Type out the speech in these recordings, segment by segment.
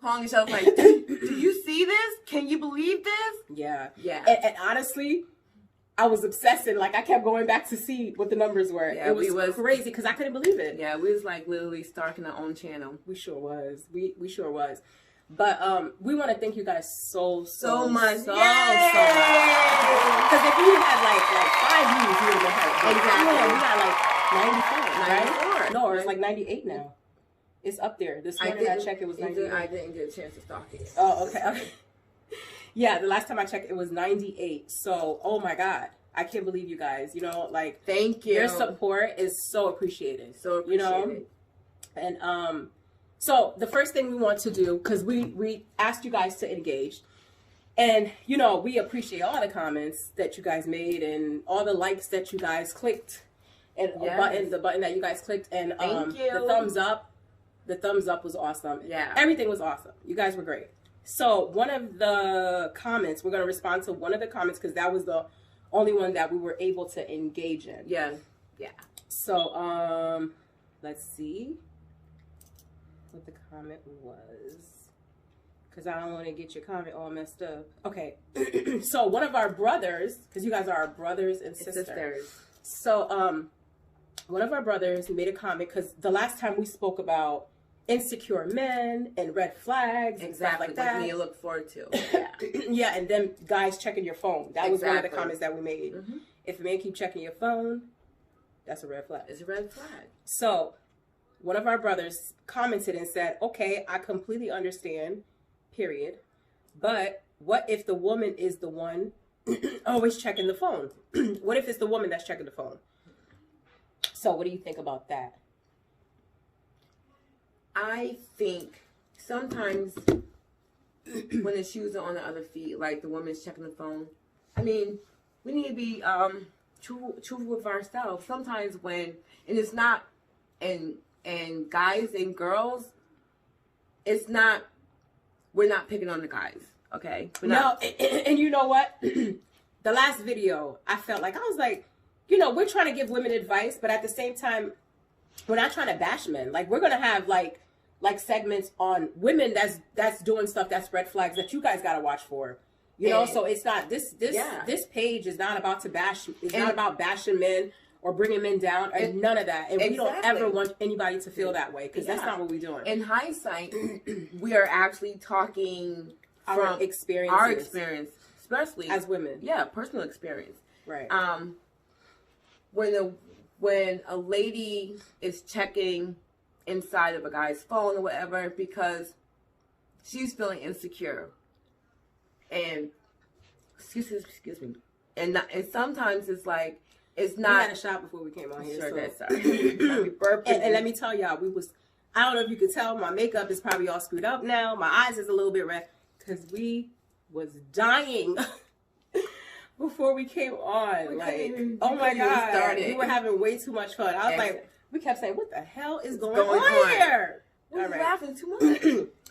calling each other like, do you see this? Can you believe this? Yeah. Yeah. And honestly, I was obsessing. Like, I kept going back to see what the numbers were. Yeah, it was crazy because I couldn't believe it. Yeah, we was like literally starting our own channel. We sure was. We sure was. But we want to thank you guys so much. So much. Because if you had like 5 views, you would have been hurt. Exactly. Yeah, we got like 94, right? No, it's like 98 now. It's up there. This morning I checked, it was 98. I didn't get a chance to stalk it. Oh, okay. Yeah, the last time I checked, it was 98. So, oh my God. I can't believe you guys. You know, like, thank you. Your support is so appreciated. So appreciated. You know? And so the first thing we want to do, because we asked you guys to engage, and you know, we appreciate all the comments that you guys made and all the likes that you guys clicked, and the button that you guys clicked, and thank you. The thumbs up. The thumbs up was awesome. Yeah, everything was awesome. You guys were great. So one of the comments, we're going to respond to one of the comments because that was the only one that we were able to engage in. Yeah. So let's see what the comment was, because I don't want to get your comment all messed up. Okay. So one of our brothers, because you guys are our brothers and sisters. So one of our brothers made a comment because the last time we spoke about insecure men and red flags and stuff like that. What you look forward to. Yeah, and then guys checking your phone. That was one of the comments that we made. Mm-hmm. If a man keep checking your phone, that's a red flag. It's a red flag. So one of our brothers commented and said, okay, I completely understand, period. But what if the woman is the one always checking the phone? What if it's the woman that's checking the phone? So what do you think about that? I think sometimes when the shoes are on the other feet, like the woman's checking the phone, I mean, we need to be true with ourselves. Sometimes when, and it's not, and guys and girls, it's not, we're not picking on the guys, okay? And you know what? The last video, I felt like, I was like, you know, we're trying to give women advice, but at the same time, we're not trying to bash men. Like, we're going to have like segments on women that's doing stuff that's red flags that you guys got to watch for. You know, so it's not this page is not about to bash. It's not about bashing men or bringing men down or none of that. And we don't ever want anybody to feel that way because that's not what we're doing. In hindsight, we are actually talking our from experience, especially as women. Yeah, personal experience. Right. When a lady is checking inside of a guy's phone or whatever because she's feeling insecure, and excuse me, and sometimes it's like it's not. We had a shot before we came on here. Sure, so. sorry. and let me tell y'all, I don't know if you could tell, my makeup is probably all screwed up now. My eyes is a little bit red because we was dying. Before we came on, oh my God, we were having way too much fun. I was like, we kept saying, what the hell is going on here? We're laughing too much.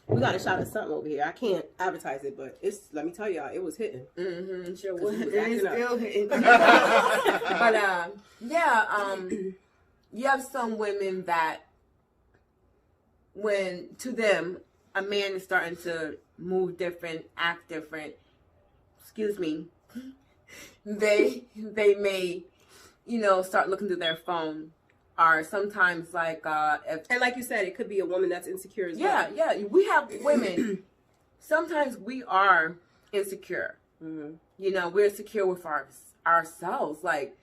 We got a shot of something over here. I can't advertise it, but let me tell y'all, it was hitting. Mm-hmm. Sure was. It is still hitting. But, you have some women that when, to them, a man is starting to move different, act different, they may, start looking through their phone, or sometimes and like you said, it could be a woman that's insecure as well. Yeah, we have women. Sometimes we are insecure. Mm-hmm. We're insecure with ourselves. Like,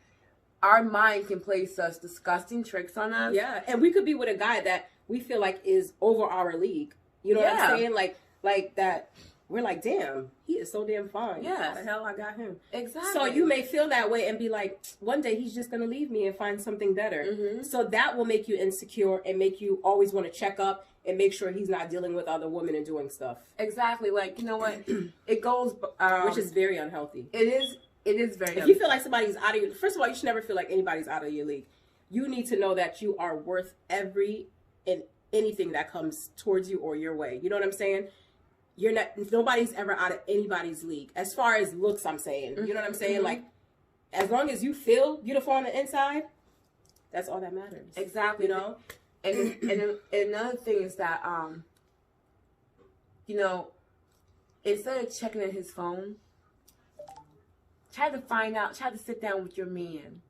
our mind can play such disgusting tricks on us. Yeah, and we could be with a guy that we feel like is over our league. You know what I'm saying? Like that. We're like, damn, he is so damn fine. Yeah. How the hell I got him? Exactly. So you may feel that way and be like, one day he's just going to leave me and find something better. Mm-hmm. So that will make you insecure and make you always want to check up and make sure he's not dealing with other women and doing stuff. Exactly. Like, you know what? It goes... which is very unhealthy. It is very unhealthy. If you feel like somebody's out of your... First of all, you should never feel like anybody's out of your league. You need to know that you are worth every and anything that comes towards you or your way. You know what I'm saying? Nobody's ever out of anybody's league. As far as looks, I'm saying. You know what I'm saying? Mm-hmm. Like, as long as you feel beautiful on the inside, that's all that matters. Exactly. You know? And another thing is that you know, instead of checking in his phone, try to sit down with your man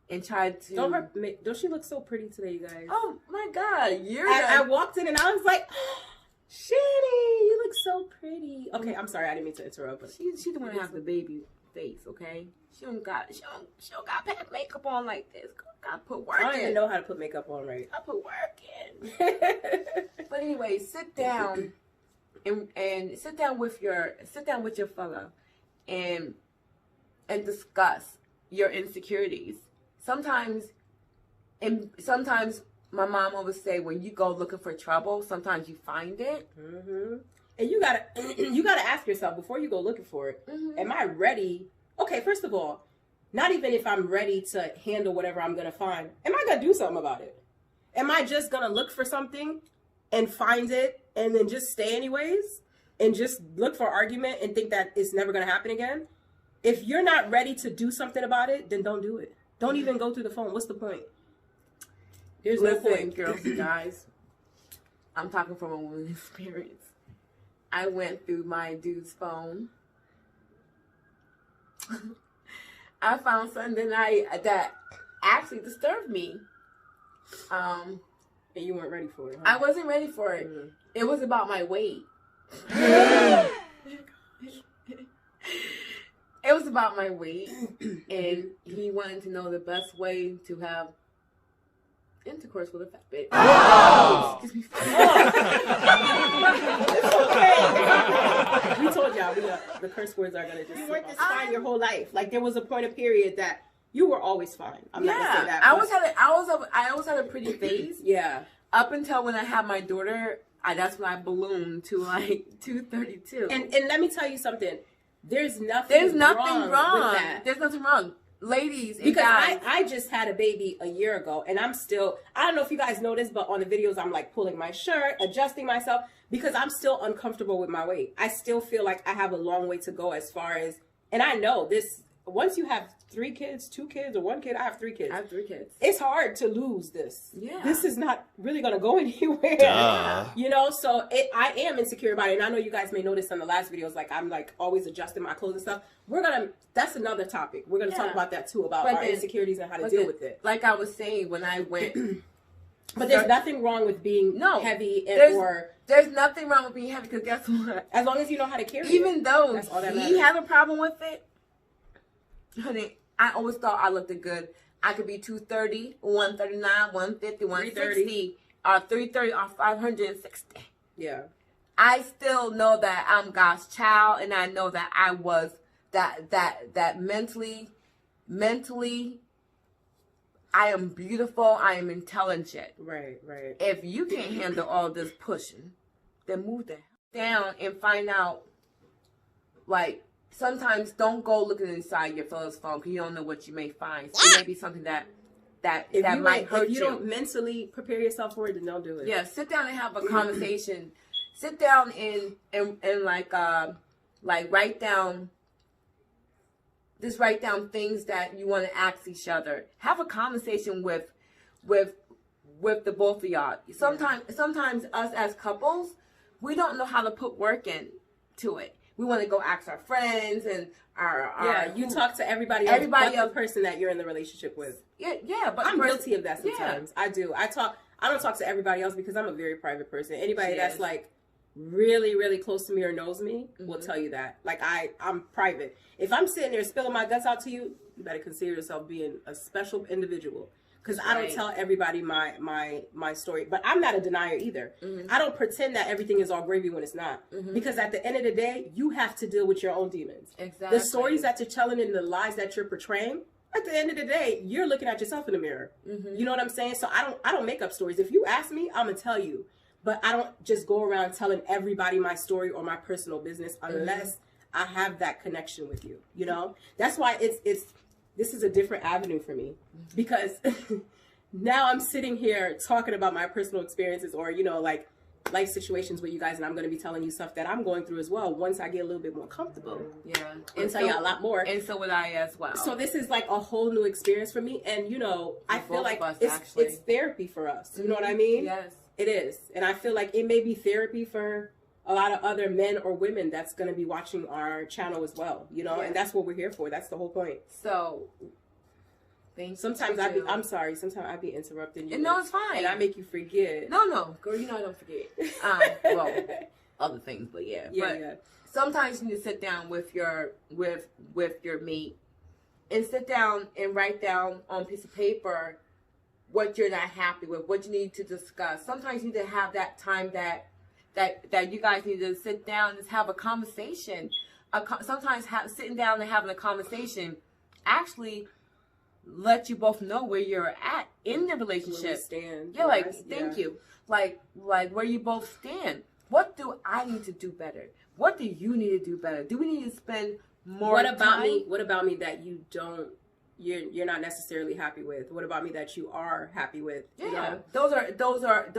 and try to. Don't she look so pretty today, you guys? Oh my God, I walked in and I was like, Shitty, you look so pretty. Okay, I'm sorry, I didn't mean to interrupt. But she the one that have the baby face, okay? She don't got put makeup on like this. Gotta put work in. I don't even know how to put makeup on right. I put work in. But anyway, sit down and sit down with your fella and discuss your insecurities. Sometimes my mom always say, when you go looking for trouble, sometimes you find it. Mm-hmm. And you gotta ask yourself before you go looking for it. Mm-hmm. Am I ready? Okay, first of all, not even if I'm ready to handle whatever I'm gonna find. Am I gonna do something about it? Am I just gonna look for something and find it and then just stay anyways and just look for argument and think that it's never gonna happen again? If you're not ready to do something about it, then don't do it. Don't even go through the phone. What's the point? There's no point. Girls and guys, I'm talking from a woman's experience. I went through my dude's phone. I found something that actually disturbed me. And you weren't ready for it, huh? I wasn't ready for it. Mm-hmm. It was about my weight. It was about my weight, and he wanted to know the best way to have intercourse with a fat bitch. Oh! Excuse me. It's okay. We told y'all the curse words are gonna just. You weren't this fine your whole life. Like there was a point of period that you were always fine. I'm not gonna say that. I always had a pretty face. Yeah. Up until when I had my daughter, that's when I ballooned to like 232. And let me tell you something. There's nothing wrong with that. There's nothing wrong. Ladies and because guys. I just had a baby a year ago and I'm still, I don't know if you guys noticed, but on the videos I'm like pulling my shirt, adjusting myself because I'm still uncomfortable with my weight. I still feel like I have a long way to go as far as, and I know this, once you have 3 kids, 2 kids, or 1 kid, I have 3 kids. I have 3 kids. It's hard to lose this. Yeah. This is not really going to go anywhere. Duh. You know, so I am insecure about it. And I know you guys may notice in the last videos, like I'm like always adjusting my clothes and stuff. That's another topic. We're going to talk about that too, about our insecurities and how to deal with it. Like I was saying, when I went. But there's nothing wrong with being heavy There's nothing wrong with being heavy because guess what? As long as you know how to carry it. Even though he had a problem with it, honey, I always thought I looked good. I could be 230, 139, 150, 160, or 330, or 560. Yeah. I still know that I'm God's child, and I know that I was that mentally, I am beautiful. I am intelligent. Right. If you can't handle all this pushing, then move the hell down and find out. Like, sometimes don't go looking inside your fella's phone because you don't know what you may find. It may be something that might hurt you. If you don't mentally prepare yourself for it, then don't do it. Yeah, sit down and have a conversation. Sit down and write down. Just write down things that you want to ask each other. Have a conversation with the both of y'all. Sometimes us as couples, we don't know how to put work into it. We want to go ask our friends and our you talk to everybody else but the person that you're in the relationship with. Yeah, but I'm guilty of that sometimes. Yeah. I do. I don't talk to everybody else because I'm a very private person. Anybody that's like really, really close to me or knows me will tell you that. Like I'm private. If I'm sitting there spilling my guts out to you, you better consider yourself being a special individual. Because I don't tell everybody my story. But I'm not a denier either. Mm-hmm. I don't pretend that everything is all gravy when it's not. Mm-hmm. Because at the end of the day, you have to deal with your own demons. Exactly. The stories that you're telling and the lies that you're portraying, at the end of the day, you're looking at yourself in the mirror. Mm-hmm. You know what I'm saying? So I don't make up stories. If you ask me, I'm going to tell you. But I don't just go around telling everybody my story or my personal business unless I have that connection with you. You know? That's why this is a different avenue for me because now I'm sitting here talking about my personal experiences or, you know, like life situations with you guys. And I'm going to be telling you stuff that I'm going through as well. Once I get a little bit more comfortable. Yeah. And tell you a lot more. And so would I as well. So this is like a whole new experience for me. And, you know, I feel like it's therapy for us. You know what I mean? Yes. It is. And I feel like it may be therapy for a lot of other men or women that's going to be watching our channel as well, you know, and that's what we're here for. That's the whole point. So, sometimes I'm sorry, sometimes I be interrupting you. No, it's fine. And I make you forget. No, girl, you know I don't forget. Well, other things, but yeah. Sometimes you need to sit down with your mate and sit down and write down on a piece of paper what you're not happy with, what you need to discuss. Sometimes you need to have that time that you guys need to sit down and just have a conversation. Sometimes sitting down and having a conversation actually let you both know where you're at in the relationship. Stand. Yeah, like thank you. Like where you both stand. What do I need to do better? What do you need to do better? Do we need to spend more time? What about me that you don't? You're not necessarily happy with? What about me that you are happy with? Yeah, you know? those are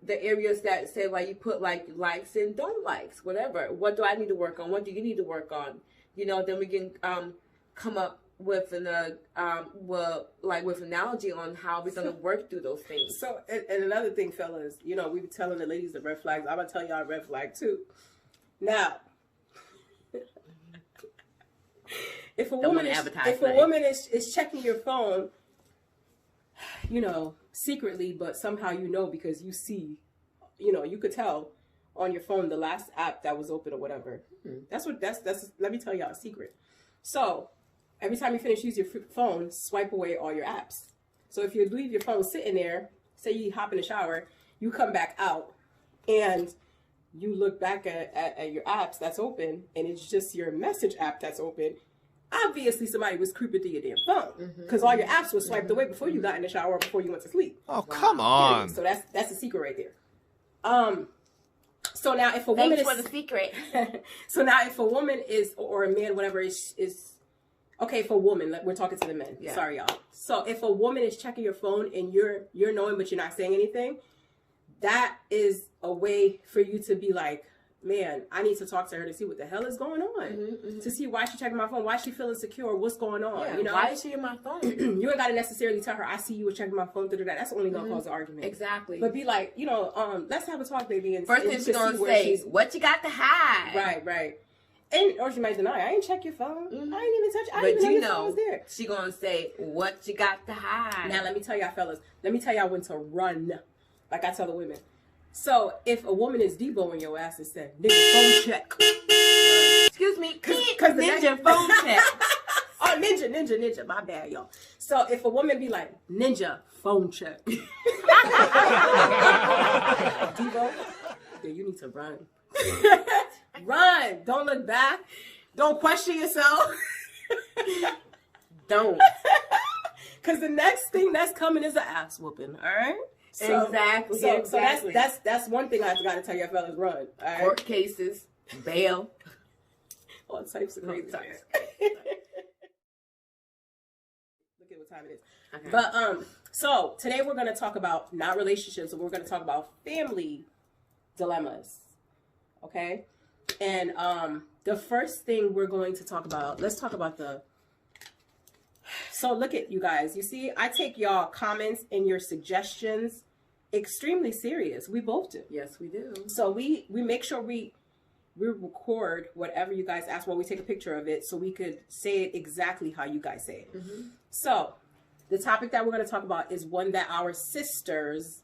the areas that say like you put like likes and don't likes, whatever. What do I need to work on? What do you need to work on? You know, then we can come up with with analogy on how we're gonna work through those things. So and another thing, fellas, you know, we be telling the ladies the red flags. I'm gonna tell y'all a red flag too. Now, if a woman is checking your phone, you know, secretly, but somehow you know because you see, you know, you could tell on your phone the last app that was open or whatever. That's let me tell y'all a secret. So every time you finish using your phone, swipe away all your apps. So if you leave your phone sitting there, say you hop in the shower, you come back out and you look back at your apps that's open and it's just your message app that's open. Obviously somebody was creeping through your damn phone because all your apps were swiped away before you got in the shower or before you went to sleep. Oh, come on. So that's a secret right there. So now if a woman Thanks for the secret. So now if a woman is, or a man, whatever is okay, for a woman, we're talking to the men. Yeah. Sorry, y'all. So if a woman is checking your phone and you're knowing but you're not saying anything, that is a way for you to be like, man, I need to talk to her to see what the hell is going on. To see why she's checking my phone, why she feeling secure, what's going on. Yeah, you know? Why is she in my phone? You ain't got to necessarily tell her, I see you were checking my phone, that's only going to cause an argument. Exactly. But be like, you know, let's have a talk, baby. And first thing she's going to say, what you got to hide? Right. And, or she might deny, I ain't check your phone. I ain't even touch, I didn't even know your phone was there. She going to say, what you got to hide? Now, let me tell y'all, fellas, when to run. Like I tell the women. So, if a woman is deboing your ass and said, nigga, phone check. Excuse me, because ninja phone check. Oh, ninja. My bad, y'all. So, if a woman be like, ninja, phone check. Debo, then you need to run. Run. Don't look back. Don't question yourself. Don't. Because the next thing that's coming is an ass whooping, all right? So, exactly. So that's one thing I've got to tell you, fellas, run. All right? Court cases, bail, all types of crazy things. Look at what time it is. Okay. But so today we're going to talk about not relationships, but we're going to talk about family dilemmas. Okay, and the first thing we're going to talk about, let's talk about So look at you guys. You see, I take y'all comments and your suggestions extremely serious. We both do. Yes, we do. So we make sure we record whatever you guys ask. Well, we take a picture of it so we could say it exactly how you guys say it. So the topic that we're going to talk about is one that our sisters,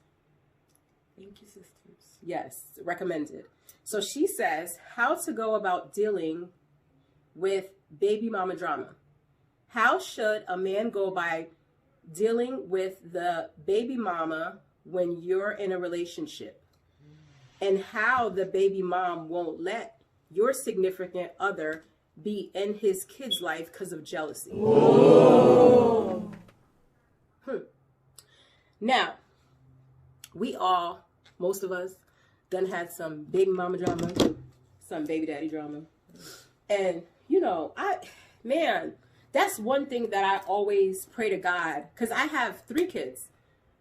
thank you, sisters, yes, recommended. So she says, how to go about dealing with baby mama drama. How should a man go by dealing with the baby mama when you're in a relationship? And how the baby mom won't let your significant other be in his kid's life because of jealousy. Now, we all, most of us, done had some baby mama drama, some baby daddy drama. And, you know, that's one thing that I always pray to God, because I have 3 kids.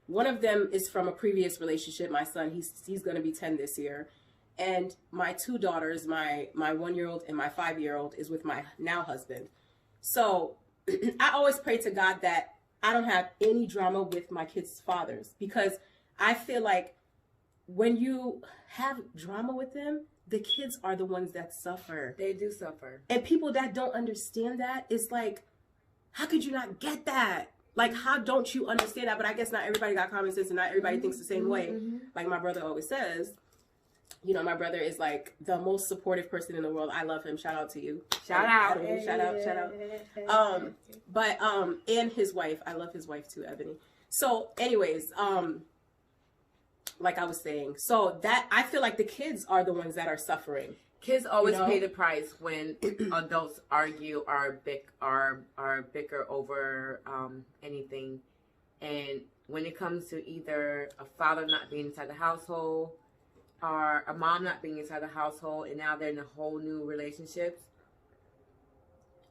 One of them is from a previous relationship. My son, he's going to be 10 this year. And my 2 daughters, my 1-year-old and my 5-year-old, is with my now husband. So I always pray to God that I don't have any drama with my kids' fathers, because I feel like when you have drama with them, the kids are the ones that suffer. They do suffer. And people that don't understand that, it's like, how could you not get that? Like, how don't you understand that? But I guess not everybody got common sense and not everybody thinks the same way. Like my brother always says, you know, my brother is like the most supportive person in the world. I love him. Shout out to you. Shout out. Shout out. But and his wife. I love his wife too, Ebony. So anyways, like I was saying, so that I feel like the kids are the ones that are suffering. Kids always pay the price when adults argue or bicker over anything. And when it comes to either a father not being inside the household or a mom not being inside the household, and now they're in a whole new relationships.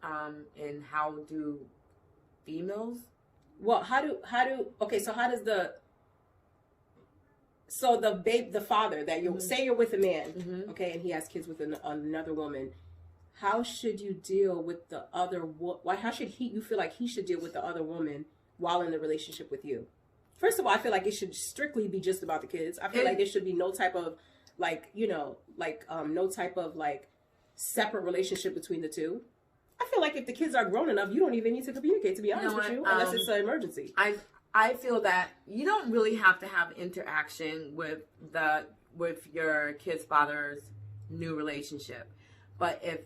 And how do females? Well, okay, so how does the father that you say you're with a man, okay, and he has kids with another woman, how should you deal with the other? How should you feel like he should deal with the other woman while in the relationship with you? First of all, I feel like it should strictly be just about the kids. I feel like there should be no type of no type of separate relationship between the two. I feel like if the kids are grown enough, you don't even need to communicate, to be honest with you, unless it's an emergency. I feel that you don't really have to have interaction with your kid's father's new relationship. But if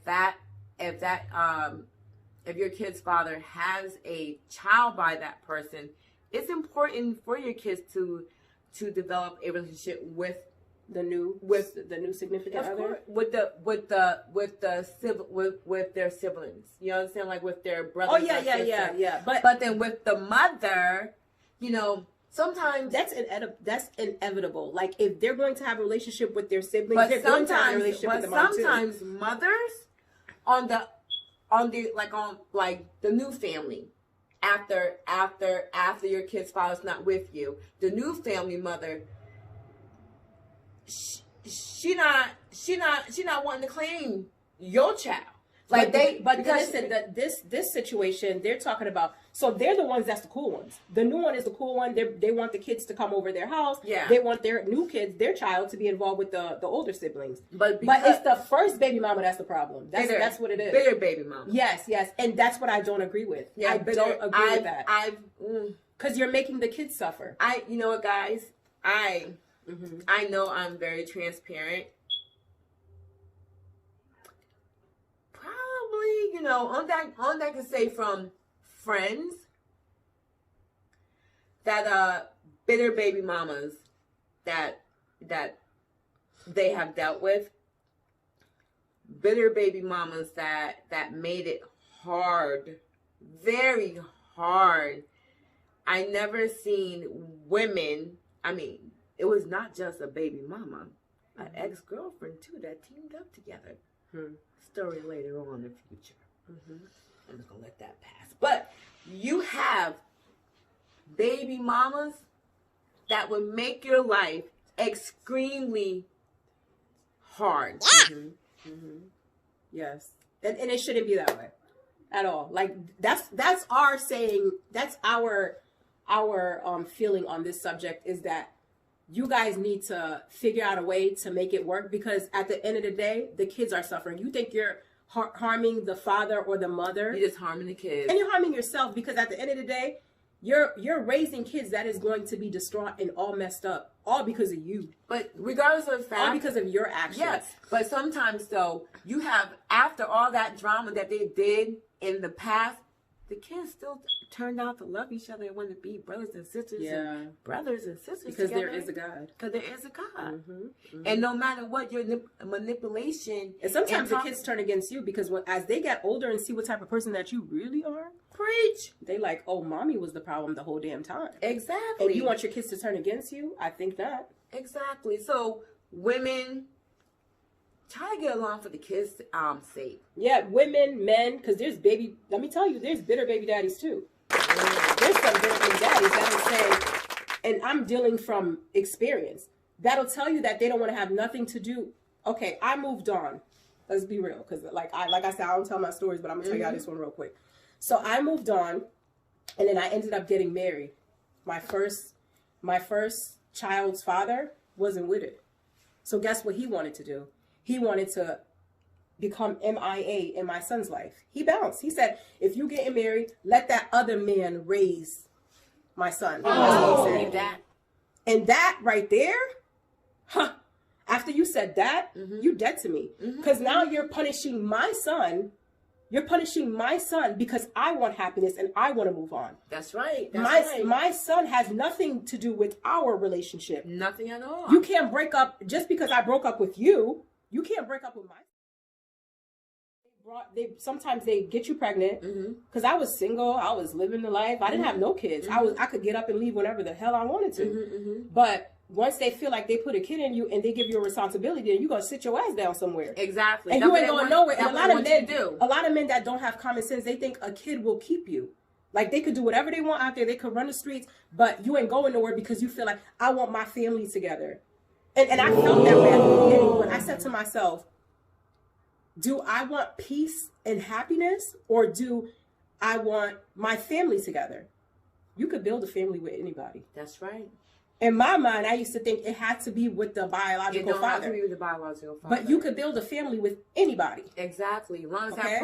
your kid's father has a child by that person, it's important for your kids to develop a relationship with the new significant other, with their siblings. You understand, like with their brothers. Oh yeah. But then with the mother, you know, sometimes that's inevitable. Like if they're going to have a relationship with their siblings, they're going to have a relationship with the mom too. Sometimes mothers on the new family, after your kid's father's not with you, the new family mother, she not wanting to claim your child. Listen, this situation they're talking about. So they're the ones that's the cool ones. The new one is the cool one. They want the kids to come over their house. Yeah. They want their new kids, their child, to be involved with the older siblings. But it's the first baby mama that's the problem. That's what it is. Bitter baby mama. Yes, and that's what I don't agree with. Yeah, I don't agree with that. Because you're making the kids suffer. You know what, guys? I know I'm very transparent. Probably, on that to say from friends that bitter baby mamas that they have dealt with, bitter baby mamas that made it hard, very hard. I never seen women, it was not just a baby mama, an ex-girlfriend too that teamed up together. Story later on in the future. I'm just gonna let that pass. But you have baby mamas that would make your life extremely hard. Yes, and it shouldn't be that way at all. Like that's our saying. That's our feeling on this subject is that you guys need to figure out a way to make it work, because at the end of the day, the kids are suffering. You think you're harming the father or the mother. You're just harming the kids. And you're harming yourself, because at the end of the day, you're raising kids that is going to be distraught and all messed up, all because of you. But regardless of the fact, all because of your actions. Yes, but sometimes though, you have, after all that drama that they did in the past, the kids still turned out to love each other and want to be brothers and sisters. Yeah. And brothers and sisters because together. there is a God. Because there is a God. And no matter what your manipulation. And sometimes the kids turn against you, because as they get older and see what type of person that you really are, preach, they like, oh, mommy was the problem the whole damn time. Exactly. And you want your kids to turn against you? I think not. Exactly. So women, try to get along for the kids' sake. Yeah, women, men, because let me tell you, there's bitter baby daddies too. There's some bitter baby daddies that'll say, and I'm dealing from experience, that'll tell you that they don't want to have nothing to do. Okay, I moved on. Let's be real, because like I said, I don't tell my stories, but I'm gonna tell you this one real quick. So I moved on, and then I ended up getting married. My first child's father wasn't with it. So guess what he wanted to do? He wanted to become MIA in my son's life. He bounced. He said, if you getting married, let that other man raise my son. Oh, that. And that right there, after you said that, you dead to me. Because now you're punishing my son. You're punishing my son because I want happiness and I want to move on. That's right. My son has nothing to do with our relationship. Nothing at all. You can't break up just because I broke up with you. You can't break up with my son. Sometimes they get you pregnant because I was single. I was living the life. I didn't have no kids. I could get up and leave whenever the hell I wanted to. But once they feel like they put a kid in you and they give you a responsibility, then you're going to sit your ass down somewhere. Exactly. And you ain't going nowhere. And a lot of men that don't have common sense, they think a kid will keep you. Like they could do whatever they want out there. They could run the streets, but you ain't going nowhere because you feel like, I want my family together. And I felt that way at the beginning, but I said to myself, do I want peace and happiness, or do I want my family together? You could build a family with anybody. That's right. In my mind, I used to think it had to be with the biological father. It don't have to be with the biological father. But you could build a family with anybody. Exactly. As long as that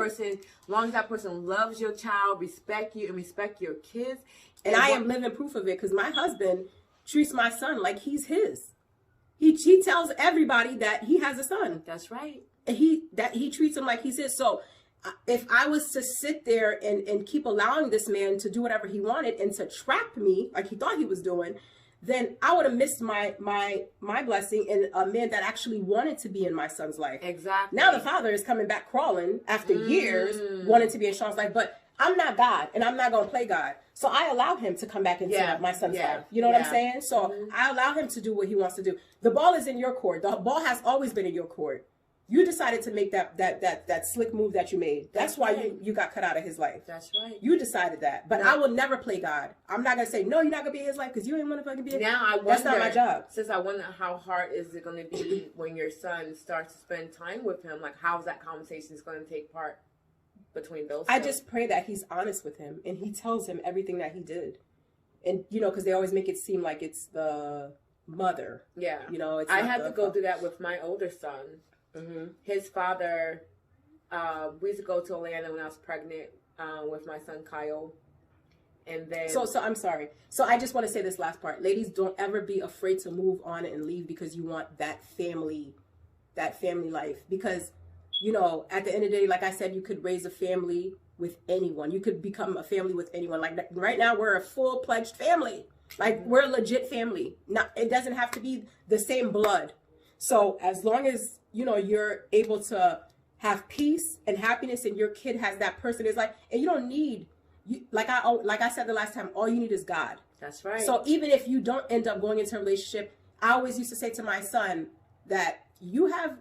person loves your child, respect you, and respect your kids. And I am living proof of it because my husband treats my son like he's his. He tells everybody that he has a son. That's right. And he treats him like he's his. So if I was to sit there and keep allowing this man to do whatever he wanted and to trap me like he thought he was doing, then I would have missed my blessing in a man that actually wanted to be in my son's life. Exactly. Now the father is coming back crawling after years wanting to be in Sean's life, but I'm not God and I'm not going to play God. So I allow him to come back into my son's life. You know what I'm saying? So I allow him to do what he wants to do. The ball is in your court. The ball has always been in your court. You decided to make that slick move that you made. That's why you got cut out of his life. That's right. You decided that. But I will never play God. I'm not going to say, no, you're not going to be in his life because you ain't want to fucking be in his life. Now I wonder. That's not my job. Since I wonder how hard is it going to be when your son starts to spend time with him? Like, how's that conversation is going to take part between those two? I just pray that he's honest with him and he tells him everything that he did. And, because they always make it seem like it's the mother. Yeah. It's I had to go through that with my older son. His father, we used to go to Atlanta when I was pregnant with my son Kyle, and then so I'm sorry. So I just want to say this last part, ladies, don't ever be afraid to move on and leave because you want that family life. Because at the end of the day, like I said, you could raise a family with anyone. You could become a family with anyone. Like right now, we're a full-fledged family. Like we're a legit family. Not it doesn't have to be the same blood. So as long as you're able to have peace and happiness, and your kid has that person, is like, and you don't need, like I said the last time, all you need is God. That's right. So even if you don't end up going into a relationship, I always used to say to my son that you have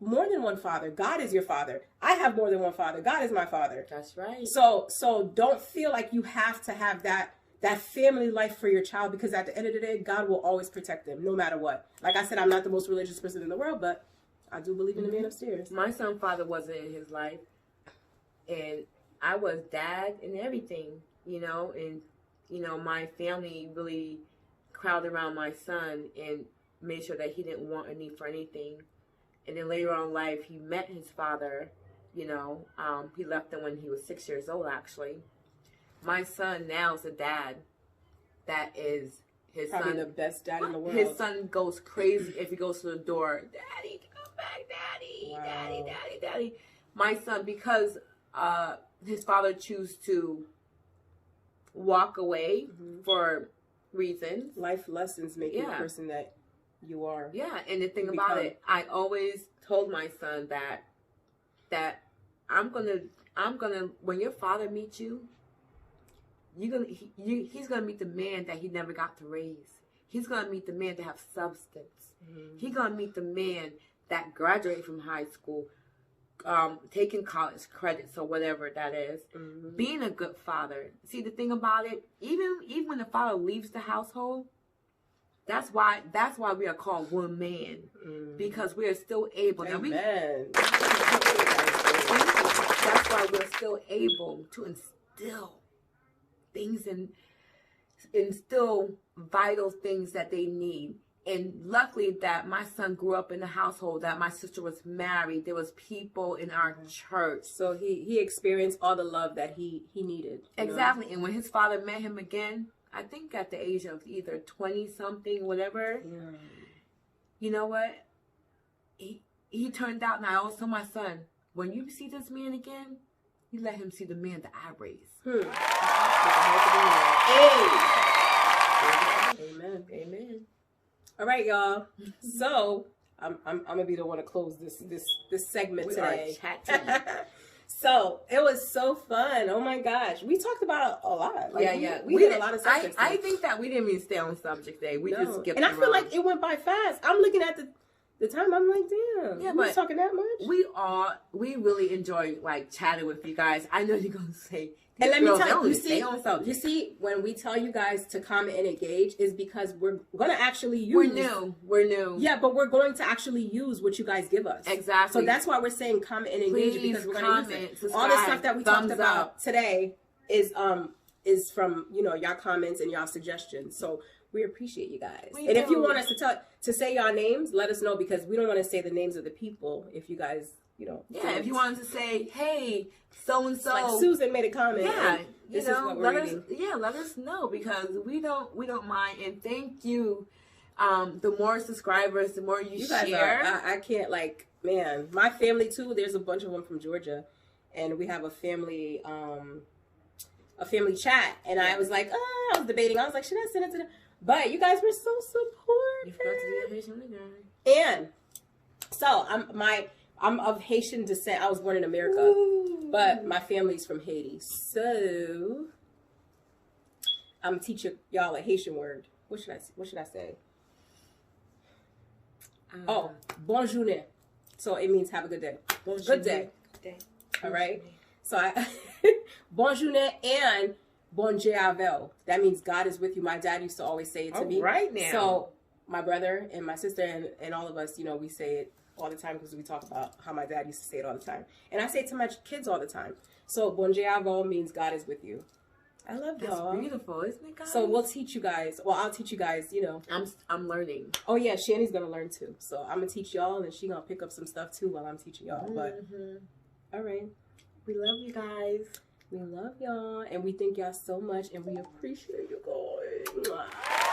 more than one father. God is your father. I have more than one father. God is my father. That's right. So don't feel like you have to have that family life for your child, because at the end of the day, God will always protect them no matter what. Like I said, I'm not the most religious person in the world, but I do believe in the man upstairs. My son's father wasn't in his life, and I was dad and everything, and, my family really crowded around my son and made sure that he didn't want a need for anything. And then later on in life, he met his father, he left him when he was 6 years old, actually. My son now is a dad that is his Probably son. the best dad in the world. His son goes crazy if he goes to the door. Daddy, come back, daddy, Wow. daddy. My son, because his father chose to walk away for reasons. Life lessons make you the person that you are. Yeah, and the thing about it, I always told my son that I'm gonna when your father meets you, he's gonna meet the man that he never got to raise. He's gonna meet the man that have substance. He's gonna meet the man that graduated from high school, taking college credits or whatever that is. Being a good father. See, the thing about it, even when the father leaves the household, that's why we are called one man, because we are still able. Amen. That's why we're still able to instill things and instill vital things that they need And luckily that my son grew up in a household that my sister was married. There was people in our church. So he experienced all the love that he needed. Exactly. And when his father met him again, I think at the age of either 20 something, whatever, you know what? He turned out, and I always tell my son, when you see this man again, you let him see the man that I raised. Amen. Amen. All right, y'all. So I'm gonna be the one to close this segment today. So it was so fun. Oh my gosh, we talked about a lot. Like, we did a lot of subjects. I think that we didn't even stay on subject day. We just skipped. And I feel like it went by fast. I'm looking at the time. I'm like, damn. Yeah, we was talking that much. We really enjoy like chatting with you guys. I know you're gonna say. And let me tell you, you see, when we tell you guys to comment and engage is because we're going to actually use. We're new. Yeah, but we're going to actually use what you guys give us. Exactly. So that's why we're saying comment and engage, because we're going to use it. Subscribe, all the stuff that we talked about up. today is from, y'all comments and y'all suggestions. So we appreciate you guys. If you want us to say y'all names, let us know, because we don't want to say the names of the people if you guys, if you wanted to say, hey, so and so, like Susan made a comment. Yeah, this is what we're reading. Let us know, because we don't mind. And thank you. The more subscribers, the more you guys share. I can't, like, man, my family too. There's a bunch of them from Georgia, and we have a family chat. And I was like, I was debating. I was like, should I send it to them? But you guys were so supportive. And so I'm of Haitian descent. I was born in America, but my family's from Haiti. So I'm teaching y'all a Haitian word. What should I say? Bon journée. So it means have a good day. Good day. All right. So bon journée and bon Dieu avec. That means God is with you. My dad used to always say it to me. Right now. So my brother and my sister and all of us, we say it all the time, because we talk about how my dad used to say it all the time. And I say it to my kids all the time. So bon Dieu avec means God is with you. I love y'all. That's beautiful, isn't it, guys? So we'll teach you guys. Well, I'll teach you guys, I'm learning. Oh, yeah, Shani's going to learn too. So I'm going to teach y'all, and she's going to pick up some stuff too while I'm teaching y'all. But, all right. We love you guys. We love y'all, and we thank y'all so much, and we appreciate you guys.